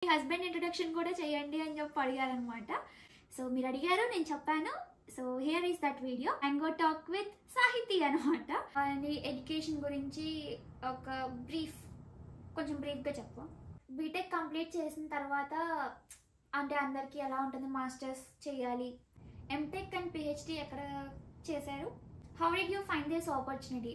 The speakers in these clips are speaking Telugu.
మీ హస్బెండ్ ఇంట్రొడక్షన్ కూడా చేయండి అని చెప్పి అడిగారనమాట. సో మీరు అడిగారు, నేను చెప్పాను. So here is that video. Mango talk with Sahithi అనమాట. ఎడ్యుకేషన్ గురించి ఒక కొంచెం బ్రీఫ్గా చెప్పు. బీటెక్ కంప్లీట్ చేసిన తర్వాత అంటే అందరికీ ఎలా ఉంటుంది, మాస్టర్స్ చేయాలి, ఎంటెక్ అండ్ పిహెచ్డి ఎక్కడ చేశారు? How did you find this opportunity?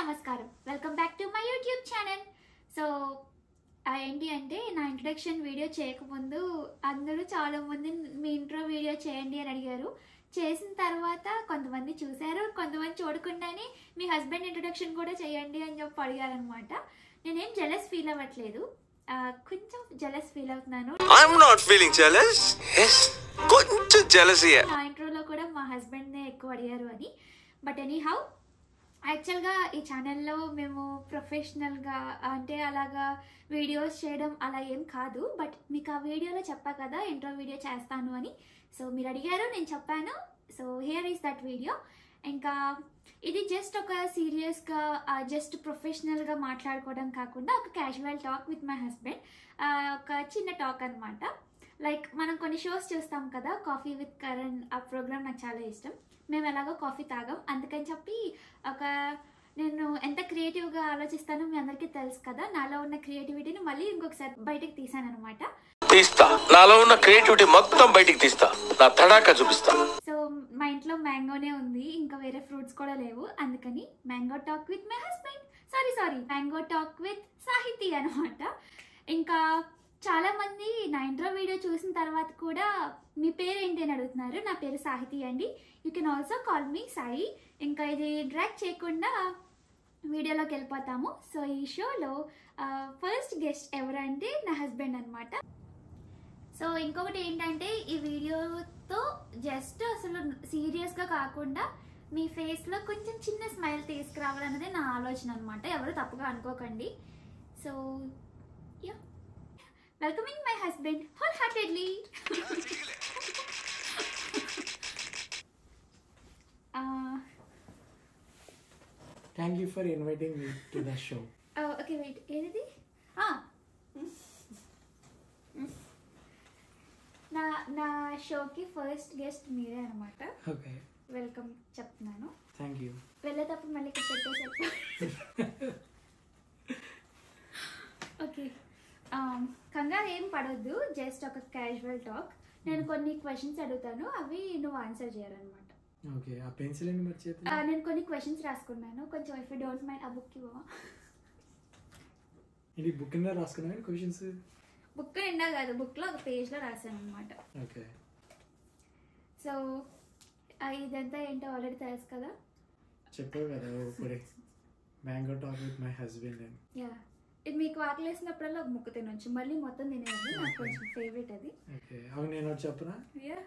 నమస్కారం, welcome back to my YouTube channel. So ఏంటి అంటే, నా ఇంట్రొడక్షన్ వీడియో చేయకముందు అందరూ చాలామంది మీ ఇంట్రో వీడియో చేయండి అని అడిగారు. చేసిన తర్వాత కొంతమంది చూశారు, కొంతమంది చూడకుండానే మీ హస్బెండ్ ఇంట్రొడక్షన్ కూడా చేయండి అని చెప్పి అడిగారనమాట. నేనేం జెలస్ ఫీల్ అవ్వట్లేదు, కొంచెం జెలస్ ఫీల్ అవుతున్నాను. నా ఇంట్రోలో కూడా మా హస్బెండ్నే ఎక్కువ అడిగారు అని. బట్ ఎనీహౌ, యాక్చువల్గా ఈ ఛానల్లో మేము ప్రొఫెషనల్గా అంటే అలాగా వీడియోస్ చేయడం అలా ఏం కాదు. బట్ మీకు ఆ వీడియోలో చెప్పా కదా ఇంట్రో వీడియో చేస్తాను అని. సో మీరు అడిగారు, నేను చెప్పాను. So here is that video. ఇంకా ఇది జస్ట్ ఒక సీరియస్గా జస్ట్ ప్రొఫెషనల్గా మాట్లాడుకోవడం కాకుండా ఒక casual talk with my husband, ఒక చిన్న టాక్ అనమాట. లైక్ మనం కొన్ని షోస్ చూస్తాం కదా, కాఫీ విత్ కరణ్, ఆ ప్రోగ్రామ్ నాకు చాలా ఇష్టం. మేము ఎలాగో కాఫీ తాగాం, అందుకని చెప్పి నేను ఎంత క్రియేటివ్గా ఆలోచిస్తానో మీ అందరికీ తెలుసు కదా. నాలో ఉన్న క్రియేటివిటీని మళ్ళీ ఇంకొకసారి బయటకు తీసాను అనమాట. నాలో ఉన్న క్రియేటివిటీ మొత్తం బయటికి తీస్తా, నా తడాకా చూపిస్తా. సో మా ఇంట్లో మ్యాంగోనే ఉంది, ఇంకా వేరే ఫ్రూట్స్ కూడా లేవు. అందుకని mango talk with my husband, sorry mango talk with Sahithi అనమాట. ఇంకా చాలా మంది నా ఇంట్రో వీడియో చూసిన తర్వాత కూడా మీ పేరు ఏంటి అని అడుగుతున్నారు. నా పేరు సాహితి అండి, you can also call me Sai. ఇంకా ఇది డ్రాగ్ చేయకుండా వీడియోలోకి వెళ్ళిపోతాము. సో ఈ షోలో ఫస్ట్ గెస్ట్ ఎవరంటే నా హస్బెండ్ అనమాట. సో ఇంకొకటి ఏంటంటే, ఈ వీడియోతో జస్ట్ అసలు సీరియస్గా కాకుండా మీ ఫేస్లో కొంచెం చిన్న స్మైల్ తీసుకురావాలన్నదే నా ఆలోచన అనమాట. ఎవరు తప్పుగా అనుకోకండి. So yeah, welcoming my husband whole heartedly. Thank you for inviting me to the show. Okay, wait. ఏది? నా షోకి ఫస్ట్ గెస్ట్ మీరే అనమాట. Okay. వెల్కమ్ చెప్తున్నాను. Thank you. వెళ్ళేటప్పుడు మళ్ళీ ఇక్కడ పెట్టేసి. ఓకే, కంగారు ఏం పడొద్దు, జస్ట్ ఒక క్యాజువల్ టాక్. నేను కొన్ని క్వశ్చన్స్ అడుగుతాను, అవి నువ్వు ఆన్సర్ చేయాలన్నమాట. ఓకే, ఆ పెన్సిల్ ఏంటి మరి చేతిలో? నేను కొన్ని క్వశ్చన్స్ రాసుకున్నాను, కొంచెం ఇఫ్ యూ డోంట్ మైండ్ ఆ బుక్ ఇవ్వవా? ఇది బుక్ నిండా రాసుకున్నాను క్వశ్చన్స్? బుక్ నిండా కాదు, బుక్లో ఒక పేజ్లో రాశాను అనమాట. ఓకే. సో ఇదంతా ఏంటో ఆల్రెడీ తెలుసు కదా, చెప్పావు కదా ఇప్పుడే, mango talk with my husband అని. యా, ఇది మీకు ఆకలి వేసినప్పుడల్లా ఒక ముక్క తినొచ్చు, మళ్ళీ మొత్తం తినేది. నాకు కొంచెం ఫేవరెట్ అది. ఓకే, అవును, నేను ఒకటి చెప్పనా? యా,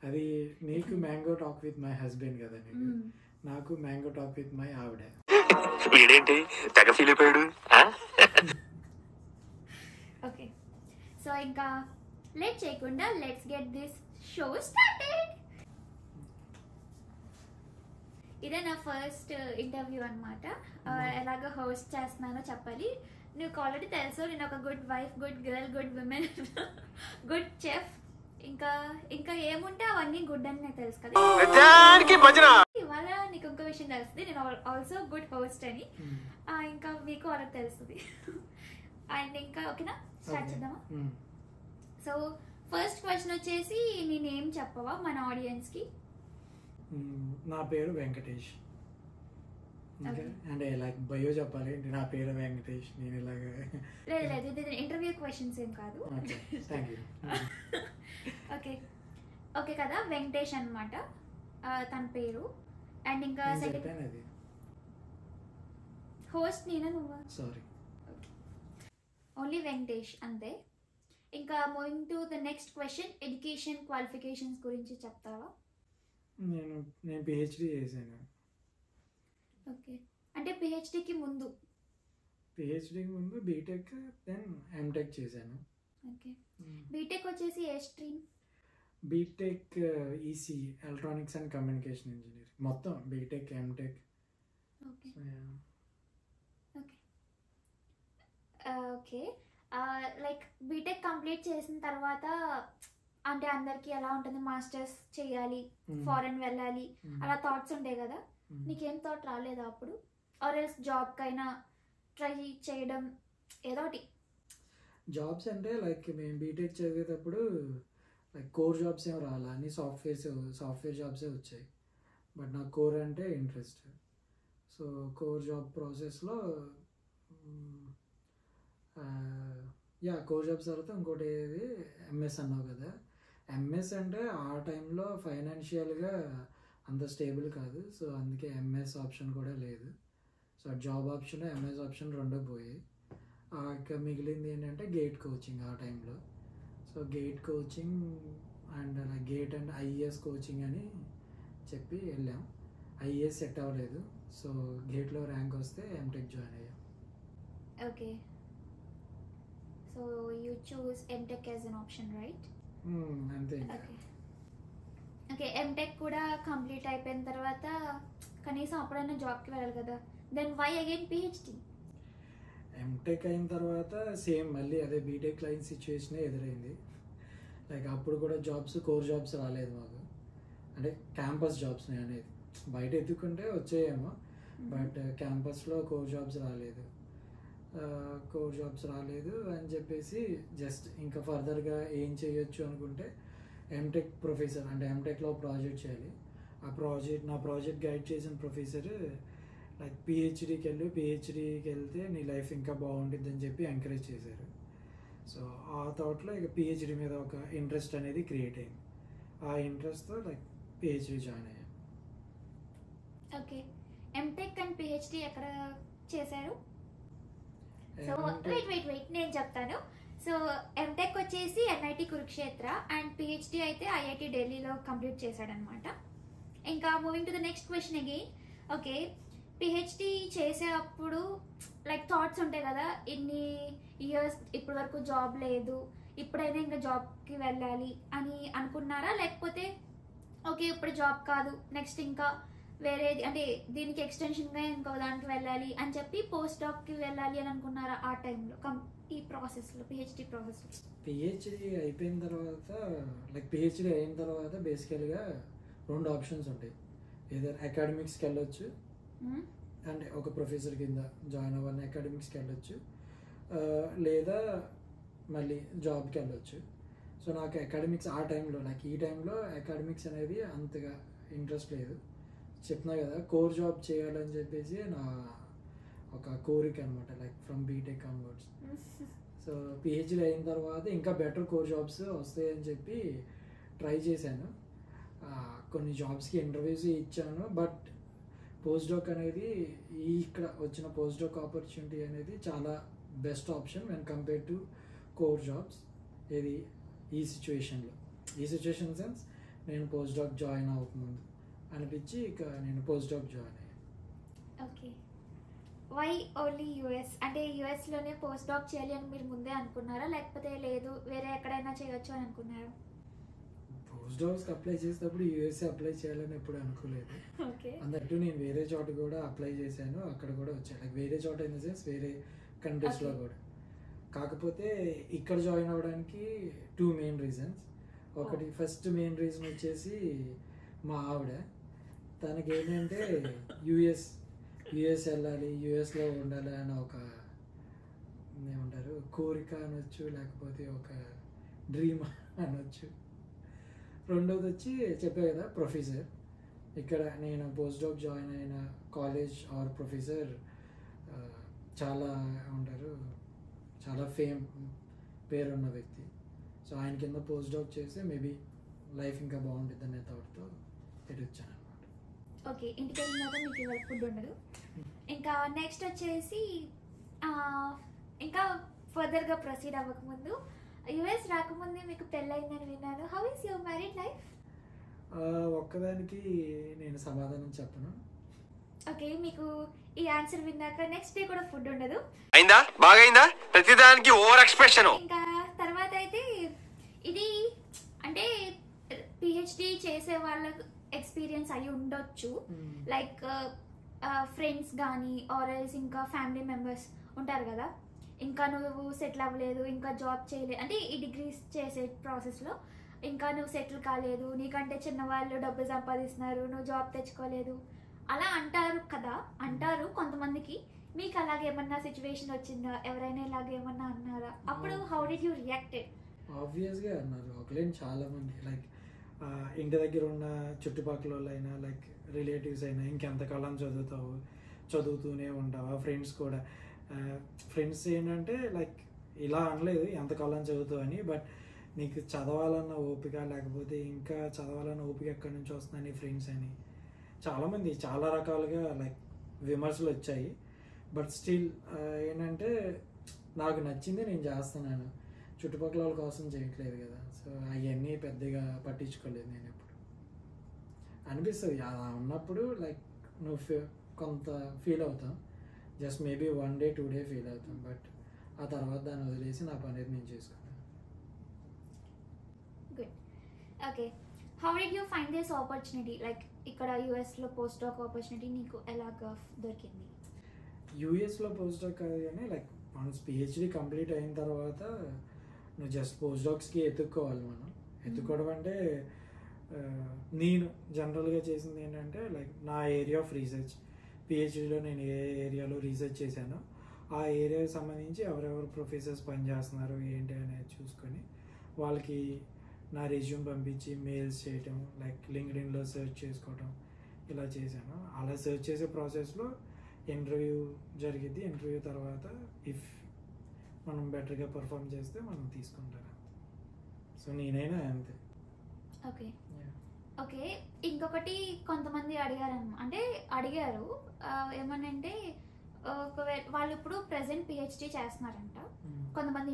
అది నీకు mango talk with my husband కదా, నీకు నాకు మ్యాంగో టాక్ విత్ మై ఆవిడ. వీడేంటి తెగ ఫీల్ అయిపోయాడు? ఓకే, సో ఇంకా లేట్ చేయకుండా let's get this show started. ఇదే నా ఫస్ట్ ఇంటర్వ్యూ అనమాట. ఎలాగో హోస్ట్ చేస్తున్నానో చెప్పాలి. నీకు ఆల్రెడీ తెలుసు, నేను ఒక good wife, good girl, good women, good chef, ఇంకా ఏముంటే అవన్నీ గుడ్ అని నాకు తెలుసు కదా. ఇవాళ నీకు ఇంకో విషయం తెలుస్తుంది, నేను ఆల్సో గుడ్ హోస్ట్ అని. ఇంకా మీకు ఆల్రెడీ తెలుస్తుంది. అండ్ ఇంకా ఓకేనా, స్టార్ట్ చేద్దామా? సో ఫస్ట్ క్వశ్చన్ వచ్చేసి, నీ నేమ్ చెప్పవా మన ఆడియన్స్కి? నా పేరు వెంకటేష్. అంటే లైక్ బయో చెప్పాలి, నా పేరు వెంకటేష్, నేను ఇలాగా. లేదు, ఇది ఇంటర్వ్యూ క్వశ్చన్స్ ఏం కాదు. ఓకే కదా, వెంకటేష్ అనమాట తన పేరు. అండ్ ఇంకా సెకండ్ హోస్ట్ నేనా నువ్వా? సారీ, ఓన్లీ వెంకటేష్ అంతే. ఇంకా moving to the next question, education qualifications గురించి చెప్తావా? నేను పిహెచ్డి చేశాను. ఓకే, అంటే పిహెచ్డికి ముందు పిహెచ్డి ముందు బీటెక్ దెన్ ఎంటెక్ చేశాను. ఓకే. బీటెక్ వచ్చేసి ఏ stream? BTech EC, electronics and communication engineering, మొత్తం BTech MTech. Okay okay okay. Like BTech complete చేసిన తర్వాత అంటే అందరికి ఎలా ఉంటుంది, మాస్టర్స్ చేయాలి, ఫారెన్ వెళ్ళాలి, అలా థాట్స్ ఉంటాయి కదా. నీకేం థాట్ రాలేదా అప్పుడు? ఆర్ ఎల్స్ జాబ్కైనా ట్రై చేయడం ఏదోటి? జాబ్స్ అంటే లైక్ మేము బీటెక్ చదివేటప్పుడు లైక్ కోర్ జాబ్స్ ఏం రాలా, అన్ని సాఫ్ట్వేర్ జాబ్సే వచ్చాయి. బట్ నాకు కోర్ అంటే ఇంట్రెస్ట్. సో కోర్ జాబ్ ప్రాసెస్లో కోర్ జాబ్స్ తర్వాత ఇంకోటి ఏది ఎంఎస్ అన్నావు కదా. ఎంఎస్ అంటే ఆ టైంలో ఫైనాన్షియల్గా అంత స్టేబుల్ కాదు. సో అందుకే ఎంఎస్ ఆప్షన్ కూడా లేదు. So job option, MS option రెండో పోయాయి. ఇక మిగిలింది ఏంటంటే గేట్ కోచింగ్ ఆ టైంలో. So GATE coaching and GATE and IAS coaching అని చెప్పి వెళ్ళాం. ఐఏఎస్ సెట్ అవ్వలేదు. సో గేట్లో ర్యాంక్ వస్తే ఎంటెక్ జాయిన్ అయ్యాం. Okay. So you choose MTech as an option, right? అంతే. ఓకే. ఎంటెక్ కూడా కంప్లీట్ అయిపోయిన తర్వాత కనీసం అప్పుడైనా జాబ్కి వెళ్ళాలి కదా. Then why again PhD? MTech అయిన తర్వాత సేమ్ మళ్ళీ అదే బీటెక్ లైన్ సిచ్యువేషనే ఎదురైంది. లైక్ అప్పుడు కూడా జాబ్స్, కోర్ జాబ్స్ రాలేదు మాకు. అంటే క్యాంపస్ జాబ్స్ నేను అనేది, బయట ఎత్తుకుంటే వచ్చాయేమో, బట్ క్యాంపస్లో కోర్ జాబ్స్ రాలేదు. కోర్ జాబ్స్ రాలేదు అని చెప్పేసి జస్ట్ ఇంకా ఫర్దర్గా ఏం చేయొచ్చు అనుకుంటే ఎంటెక్ ప్రొఫెసర్, అంటే ఎంటెక్లో ప్రాజెక్ట్ చేయాలి. నా ప్రాజెక్ట్ గైడ్ చేసిన ప్రొఫెసర్ లైక్ పిహెచ్డీకి వెళ్తే నీ లైఫ్ ఇంకా బాగుంటుంది అని చెప్పి ఎంకరేజ్ చేశారు. సో ఆ థాట్లో ఇక పిహెచ్డీ మీద ఒక ఇంట్రెస్ట్ అనేది క్రియేట్ అయింది. ఆ ఇంట్రెస్ట్తో లైక్ పిహెచ్డీ జాయిన్ అయ్యాను. ఓకే. ఎంటెక్ అండ్ పిహెచ్డీ ఎక్కడ చేశారు? సో వెయిట్ నేను చెప్తాను. సో ఎంటెక్ వచ్చేసి ఎన్ఐటి కురుక్షేత్ర అండ్ పిహెచ్డీ అయితే ఐఐటి ఢిల్లీలో కంప్లీట్ చేశాడనమాట. ఇంకా moving to the next question again. Okay, PhD చేసేటప్పుడు లైక్ థాట్స్ ఉంటాయి కదా, ఇన్ని ఇయర్స్ ఇప్పటి వరకు జాబ్ లేదు, ఇప్పుడైనా ఇంకా జాబ్కి వెళ్ళాలి అని అనుకున్నారా? లేకపోతే ఓకే ఇప్పుడు జాబ్ కాదు, నెక్స్ట్ ఇంకా వేరేది అంటే దీనికి ఎక్స్టెన్షన్గా ఇంకో దానికి వెళ్ళాలి అని చెప్పి పోస్ట్ డాక్కి వెళ్ళాలి అని అనుకున్నారా ఆ టైంలో, ఈ ప్రాసెస్లో, పిహెచ్డీ ప్రాసెస్లో? పిహెచ్డీ అయిపోయిన తర్వాత బేసికల్గా రెండు ఆప్షన్స్ ఉంటాయి. ఏదైనా అకాడమిక్స్కి వెళ్ళొచ్చు, అంటే ఒక ప్రొఫెసర్ కింద జాయిన్ అవ్వాలని అకాడమిక్స్కి వెళ్ళొచ్చు, లేదా మళ్ళీ జాబ్కి వెళ్ళొచ్చు. సో నాకు అకాడమిక్స్ ఆ టైంలో, ఈ టైంలో అకాడమిక్స్ అనేది అంతగా ఇంట్రెస్ట్ లేదు. చెప్తున్నా కదా, కోర్ జాబ్ చేయాలని చెప్పేసి నా ఒక కోరిక అనమాట, like from BTech onwards. So PhD అయిన తర్వాత ఇంకా బెటర్ కోర్ జాబ్స్ వస్తాయని చెప్పి ట్రై చేశాను. కొన్ని జాబ్స్కి ఇంటర్వ్యూస్ ఇచ్చాను. బట్ పోస్ట్ డాక్ అనేది ఇక్కడ వచ్చిన పోస్ట్ డాక్ ఆపర్చునిటీ అనేది చాలా best option when compare to core jobs. ఈ సిచ్యువేషన్ సెన్స్ నేను పోస్ట్ డాక్ జాయిన్ అవ్వకముందు అనిపించి ఇక నేను పోస్ట్ డాక్ జాయిన్ అయ్యాను. ఓకే. Why only US? అంటే యూఎస్లోనే పోస్ట్ డాక్ చేయాలి అని మీరు ముందే అనుకున్నారా, లేకపోతే లేదు వేరే ఎక్కడైనా చేయొచ్చు అని అనుకున్నారా? పోస్ట్ డాక్స్కి అప్లై చేసేటప్పుడు యూఎస్ఏ అప్లై చేయాలని ఎప్పుడు అనుకోలేదు. అందట్టు నేను వేరే చోట కూడా అప్లై చేశాను, అక్కడ కూడా వచ్చాను. లైక్ వేరే చోట ఇన్ ద సెన్స్ వేరే కంట్రీస్లో కూడా. కాకపోతే ఇక్కడ జాయిన్ అవ్వడానికి 2 మెయిన్ రీజన్స్. ఒకటి ఫస్ట్ మెయిన్ రీజన్ వచ్చేసి మా ఆవిడ, తనకి ఏంటంటే యుఎస్ వెళ్ళాలి, యుఎస్లో ఉండాలి అని ఒక ఏమంటారు కోరిక అనొచ్చు, లేకపోతే ఒక డ్రీమ్ అనొచ్చు. రెండోది వచ్చి చెప్పే కదా ప్రొఫెసర్, ఇక్కడ నేను పోస్ట్ డాక్ జాయిన్ అయిన కాలేజ్ ఆర్ ప్రొఫెసర్ చాలా పేరున్న వ్యక్తి. సో ఆయన కింద పోస్ట్ డాక్ చేస్తే మేబీ లైఫ్ ఇంకా బాగుంటుంది అనే థాట్తో ఇటు వచ్చాను అనమాట. ఓకే, ఇంటికి వెళ్ళినాక మీకు ఇవాళ ఫుడ్ ఉండదు. ఇంకా నెక్స్ట్ వచ్చేసి ఇంకా ఫర్దర్గా ప్రొసీడ్ అవ్వకముందు, యుఎస్ రాకముందే మీకు పెళ్ళయిందని విన్నాను. How is your married life? ఒక్కదానికి నేను సమాధానం చెప్పను. ఓకే, మీకు ఈ ఆన్సర్ విన్నాక నెక్స్ట్ డే కూడా ఫుడ్ ఉండదు. అయిందా బాగైందా ప్రతిదానికి ఓవర్ ఎక్స్ప్రెషన్. ఇంకా తర్వాత అయితే ఇది అంటే పిహెచ్డి చేసే వాళ్ళకు ఎక్స్పీరియన్స్ అయ్యి ఉండొచ్చు. లైక్ ఫ్రెండ్స్ కానీ ఆర్ఎల్స్ ఇంకా ఫ్యామిలీ మెంబర్స్ ఉంటారు కదా, ఇంకా నువ్వు సెటిల్ అవ్వలేదు, ఇంకా జాబ్ చేయలేదు అంటే ఈ డిగ్రీస్ చేసే ప్రాసెస్లో ఇంకా నువ్వు సెటిల్ కాలేదు, నీకంటే చిన్నవాళ్ళు డబ్బులు సంపాదిస్తున్నారు, నువ్వు జాబ్ తెచ్చుకోలేదు అలా అంటారు కదా. అంటారు కొంతమందికి. మీకు అలాగేమన్నా సిచ్యువేషన్ వచ్చిందా? ఎవరైనా ఇలాగేమన్నా అన్నారా? అప్పుడు హౌ డిడ్ యూ రియాక్టెడ్? ఆబ్వియస్గా అన్నారు ఒకలేని చాలామంది. లైక్ ఇంటి దగ్గర ఉన్న చుట్టుపక్కల వాళ్ళైనా లైక్ రిలేటివ్స్ అయినా ఇంకెంతకాలం చదువుతావు, చదువుతూనే ఉంటావా. ఫ్రెండ్స్ కూడా ఫ్రెండ్స్ ఏంటంటే లైక్ ఇలా అనలేదు ఎంతకాలం చదువుతావు అని, బట్ నీకు చదవాలన్న ఓపిక లేకపోతే ఇంకా చదవాలన్న ఓపిక ఎక్కడి నుంచి వస్తుందని ఫ్రెండ్స్ అని చాలామంది చాలా రకాలుగా లైక్ విమర్శలు వచ్చాయి. బట్ స్టిల్ ఏంటంటే నాకు నచ్చింది నేను చేస్తున్నాను, చుట్టుపక్కల వాళ్ళ కోసం చేయట్లేదు కదా. సో అవన్నీ పెద్దగా పట్టించుకోలేదు నేను ఎప్పుడు. అనిపిస్తుంది అలా ఉన్నప్పుడు లైక్ నువ్వు కొంత ఫీల్ అవుతావు, just maybe 1 day 2 day feel అవుతాం, బట్ ఆ తర్వాత దాన్ని వదిలేసి నా పని అయితే నేను చేసుకున్నాను. Good. Okay, how did you find this opportunity? Like ఇక్కడ యూఎస్లో పోస్ట్ డాక్ ఆపర్చునిటీ నీకు ఎలాగా దొరికింది? యూఎస్లో పోస్ట్ డాక్ కాదు కానీ లైక్ వన్స్ పిహెచ్డి కంప్లీట్ అయిన తర్వాత నువ్వు జస్ట్ పోస్ట్ డాక్స్కి ఎత్తుక్కోవాలి. మనం ఎత్తుక్కోవడం అంటే నేను జనరల్గా చేసింది ఏంటంటే లైక్ నా ఏరియా ఆఫ్ రీసెర్చ్, పిహెచ్డిలో నేను ఏ ఏరియాలో రీసెర్చ్ చేశానో ఆ ఏరియాకి సంబంధించి ఎవరెవరు ప్రొఫెసర్స్ పనిచేస్తున్నారు ఏంటి అనేది చూసుకొని వాళ్ళకి నా రెజ్యూమ్ పంపించి మెయిల్స్ చేయటం, లైక్ లింక్డ్ఇన్లో సెర్చ్ చేసుకోవటం ఇలా చేశాను. అలా సెర్చ్ చేసే ప్రాసెస్లో ఇంటర్వ్యూ జరిగింది. ఇంటర్వ్యూ తర్వాత ఇఫ్ మనం బెటర్గా పర్ఫామ్ చేస్తే మనం తీసుకుంటారు. సో నేనైనా అంతే. Okay okay. ఇంకొకటి కొంతమంది అడిగారు ఏమనంటే ఒకవేళ వాళ్ళు ఇప్పుడు ప్రెసెంట్ పిహెచ్డి చేస్తున్నారంట, కొంతమంది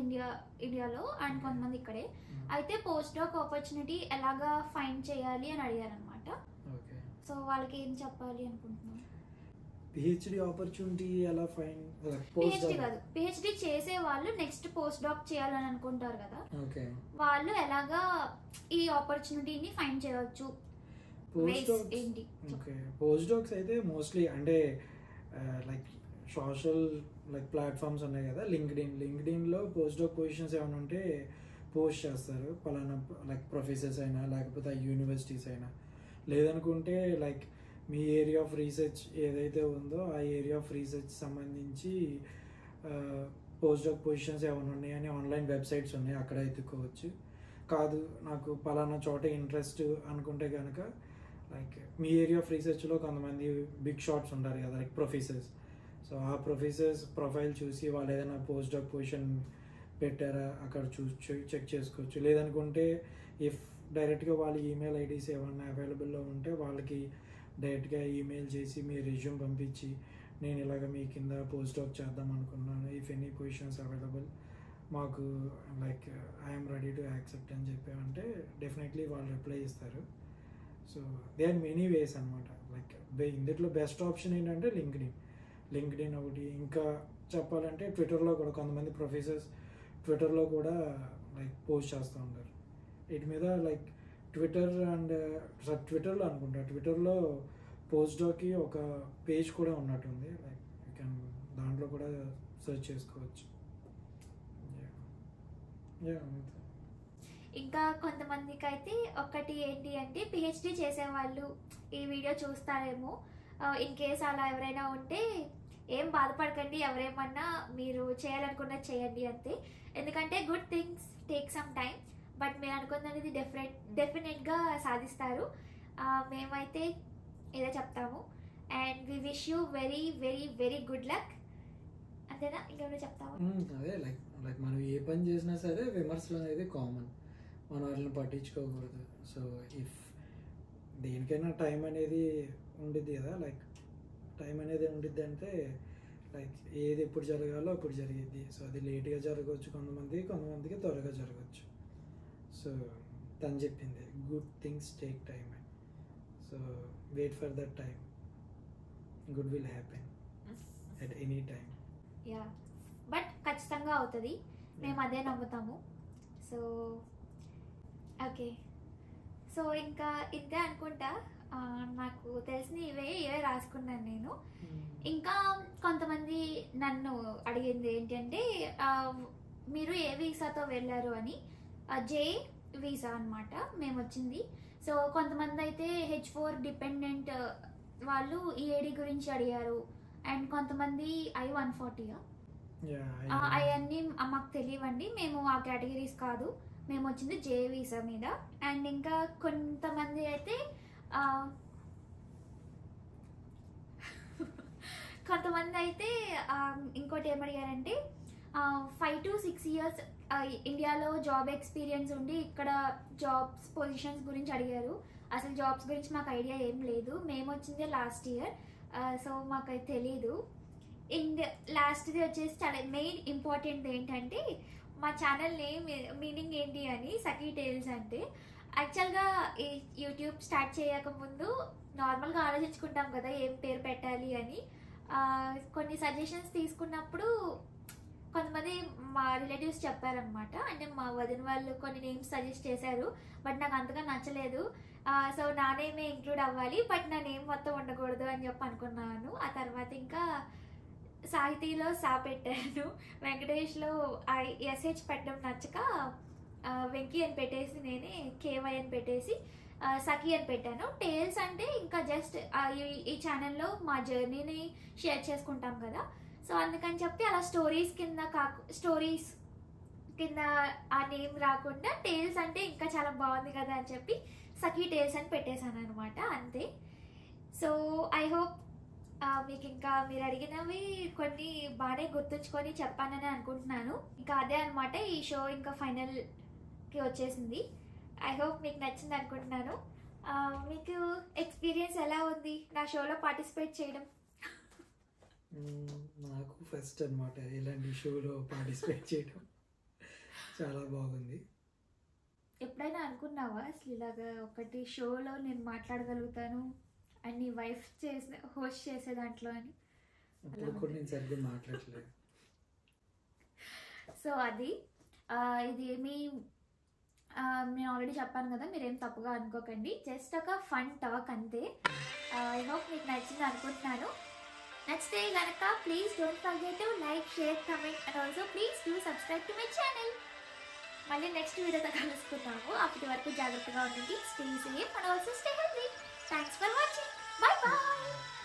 ఇండియాలో అండ్ కొంతమంది ఇక్కడే. అయితే పోస్ట్ డాక్ ఆపర్చునిటీ ఎలాగా ఫైండ్ చేయాలి అని అడిగారు అనమాట. సో వాళ్ళకి ఏం చెప్పాలి అనుకుంటున్నాను? పిహెచ్డి ఆపర్చునిటీ ఎలా ఫైండ్? పిహెచ్డి కాదు, పిహెచ్డి చేసే వాళ్ళు నెక్స్ట్ పోస్ట్ డాక్ చేయాలని అనుకుంటారు కదా, వాళ్ళు ఎలాగా ఈ ఆపర్చునిటీని ఫైండ్ చేయవచ్చు? పోస్ట్ డాక్స్ అయితే మోస్ట్లీ అంటే లైక్ సోషల్ లైక్ ప్లాట్ఫామ్స్ ఉన్నాయి కదా, లింక్డ్ఇన్లో పోస్ట్ డాక్ పొజిషన్స్ ఏమైనా ఉంటే పోస్ట్ చేస్తారు. పలానా లైక్ ప్రొఫెసర్స్ అయినా లేకపోతే యూనివర్సిటీస్ అయినా, లేదనుకుంటే like me area of research ఏదైతే ఉందో ఆ ఏరియా ఆఫ్ రీసెర్చ్ సంబంధించి పోస్ట్ డాక్ పొజిషన్స్ ఏమైనా ఉన్నాయని ఆన్లైన్ వెబ్సైట్స్ ఉన్నాయి, అక్కడ ఎత్తుకోవచ్చు. కాదు నాకు పలానా చోట ఇంట్రెస్ట్ అనుకుంటే కనుక లైక్ మీ ఏరియా ఆఫ్ రీసెర్చ్లో కొంతమంది బిగ్ షాట్స్ ఉంటారు కదా లైక్ ప్రొఫెసర్స్. సో ఆ ప్రొఫెసర్స్ ప్రొఫైల్ చూసి వాళ్ళు ఏదైనా పోస్ట్ డాక్ పొజిషన్ పెట్టారా అక్కడ చెక్ చేసుకోవచ్చు. లేదనుకుంటే ఇఫ్ డైరెక్ట్గా వాళ్ళ ఈమెయిల్ ఐడీస్ ఏమన్నా అవైలబుల్లో ఉంటే వాళ్ళకి డైరెక్ట్గా ఈమెయిల్ చేసి మీ రెజ్యూమ్ పంపించి నేను ఇలాగ మీ కింద పోస్ట్ డాక్ చేద్దాం అనుకున్నాను, ఇఫ్ ఎనీ పొజిషన్స్ అవైలబుల్ మాకు like I'm ready to accept అని చెప్పామంటే డెఫినెట్లీ వాళ్ళు రిప్లై ఇస్తారు. So they are many ways అనమాట. లైక్ ఇందులో బెస్ట్ ఆప్షన్ ఏంటంటే లింక్డ్ఇన్ ఒకటి. ఇంకా చెప్పాలంటే ట్విట్టర్లో కూడా కొంతమంది ప్రొఫెసర్స్ ట్విట్టర్లో కూడా లైక్ పోస్ట్ చేస్తూ ఉంటారు వీటి మీద. లైక్ ట్విట్టర్లో అనుకుంటా, ట్విట్టర్లో పోస్ట్ డాక్కి ఒక పేజ్ కూడా ఉన్నట్టుంది, లైక్ యూ కెన్ దాంట్లో కూడా సెర్చ్ చేసుకోవచ్చు. ఇంకా కొంతమందికి అయితే ఒకటి ఏంటి అంటే పిహెచ్డి చేసేవాళ్ళు ఈ వీడియో చూస్తారేమో, ఇన్ కేస్ అలా ఎవరైనా ఉంటే ఏం బాధపడకండి, ఎవరేమన్నా మీరు చేయాలనుకున్నది చేయండి అంతే. ఎందుకంటే good things take some time, but మీరు అనుకున్నది డెఫినెట్గా సాధిస్తారు. మేమైతే ఇదే చెప్తాము. And we wish you very very very good luck. అంతేనా, ఇంకేమైనా చెప్తాము? అదే లైక్ మనం ఏ పని చేసినా సరే విమర్శలు అనేది కామన్, మనం వాటిని పట్టించుకోకూడదు. సో ఇఫ్ దేనికైనా టైం అనేది ఉండిద్ది కదా, లైక్ టైం అనేది ఉండిద్ది అంటే లైక్ ఏది ఎప్పుడు జరగాలో అప్పుడు జరిగిద్ది. సో అది లేట్గా జరగవచ్చు కొంతమందికి త్వరగా జరగవచ్చు. సో తను చెప్పింది good things take time, so wait for that time, good will happen. At any time. Yeah, but ఖచ్చితంగా అవుతుంది, మేము అదే నమ్ముతాము. సో ఓకే, సో ఇంకా ఇంతే అనుకుంటా. నాకు తెలిసిన ఇవే రాసుకున్నాను నేను. ఇంకా కొంతమంది నన్ను అడిగింది ఏంటంటే మీరు ఏ వీసాతో వెళ్ళారు అని. జే వీసా అనమాట మేము వచ్చింది. సో కొంతమంది అయితే H4 డిపెండెంట్ వాళ్ళు EAD గురించి అడిగారు, అండ్ కొంతమంది I-140. అవన్నీ మాకు తెలియవండి, మేము ఆ కేటగిరీస్ కాదు, మేము వచ్చింది జే వీసా మీద. అండ్ ఇంకా కొంతమంది అయితే ఇంకోటి ఏమడిగారంటే 5 to 6 years ఇండియాలో జాబ్ ఎక్స్పీరియన్స్ ఉండి ఇక్కడ జాబ్స్ పొజిషన్స్ గురించి అడిగారు. అసలు జాబ్స్ గురించి మాకు ఐడియా ఏం లేదు, మేము వచ్చిందే లాస్ట్ ఇయర్, సో మాకు అది తెలీదు. అండ్ లాస్ట్ది వచ్చేసి చాలా మెయిన్ ఇంపార్టెంట్ ఏంటంటే మా ఛానల్ నేమ్ మీనింగ్ ఏంటి అని, సఖీ టేల్స్ అంటే. యాక్చువల్గా ఈ యూట్యూబ్ స్టార్ట్ చేయకముందు నార్మల్గా ఆలోచించుకుంటాం కదా ఏం పేరు పెట్టాలి అని. కొన్ని సజెషన్స్ తీసుకున్నప్పుడు కొంతమంది మా రిలేటివ్స్ చెప్పారనమాట, అంటే మా వదిన వాళ్ళు కొన్ని నేమ్స్ సజెస్ట్ చేశారు, బట్ నాకు అంతగా నచ్చలేదు. సో నా నేమే ఇంక్లూడ్ అవ్వాలి, బట్ నా నేమ్ మొత్తం ఉండకూడదు అని చెప్పి అనుకున్నాను. ఆ తర్వాత ఇంకా సాహితీలో సా పెట్టాను, వెంకటేష్లో SH పెట్టడం నచ్చక వెంకీ అని పెట్టేసి నేనే KY అని పెట్టేసి సఖీ అని పెట్టాను. టేల్స్ అంటే ఇంకా జస్ట్ ఈ ఛానల్లో మా జర్నీని షేర్ చేసుకుంటాం కదా, సో అందుకని చెప్పి అలా స్టోరీస్ కింద ఆ నేమ్ రాకుండా టేల్స్ అంటే ఇంకా చాలా బాగుంది కదా అని చెప్పి సఖీ టేల్స్ అని పెట్టేశాను అనమాట, అంతే. సో ఐ హోప్ మీకు ఇంకా మీరు అడిగినవి కొన్ని బాగానే గుర్తుంచుకొని చెప్పానని అనుకుంటున్నాను. ఇంకా అదే అనమాట, ఈ షో ఇంకా ఫైనల్కి వచ్చేసింది. ఐ హోప్ మీకు నచ్చింది అనుకుంటున్నాను. మీకు ఎక్స్పీరియన్స్ ఎలా ఉంది నా షోలో పార్టిసిపేట్ చేయడం? నాకు ఫస్ట్ అనమాట ఇలాంటి షోలో పార్టిసిపేట్ చేయడం, చాలా బాగుంది. ఎప్పుడైనా అనుకున్నావా అసలు ఇలాగా ఒకటి షోలో నేను మాట్లాడగలుగుతాను అండ్ నీ వైఫ్ హోస్ట్ చేసే దాంట్లో అని? అప్పుడు నేను సరిగ్గా మాట్లాడలేదు. సో అది ఇది నేను ఆల్రెడీ చెప్పాను కదా, మీరేం తప్పుగా అనుకోకండి, జస్ట్ ఒక ఫన్ టాక్ అంతే. ఐ హోప్ మీకు నచ్చింది అనుకుంటున్నాను. నచ్చితే కనుక please don't forget to like, share, comment and also please do subscribe to my channel. మళ్ళీ నెక్స్ట్ వీడియోతో కలుసుకుంటాము. అప్పటి వరకు జాగ్రత్తగా ఉండండి. Stay safe and also stay healthy. Thanks for watching. Bye bye.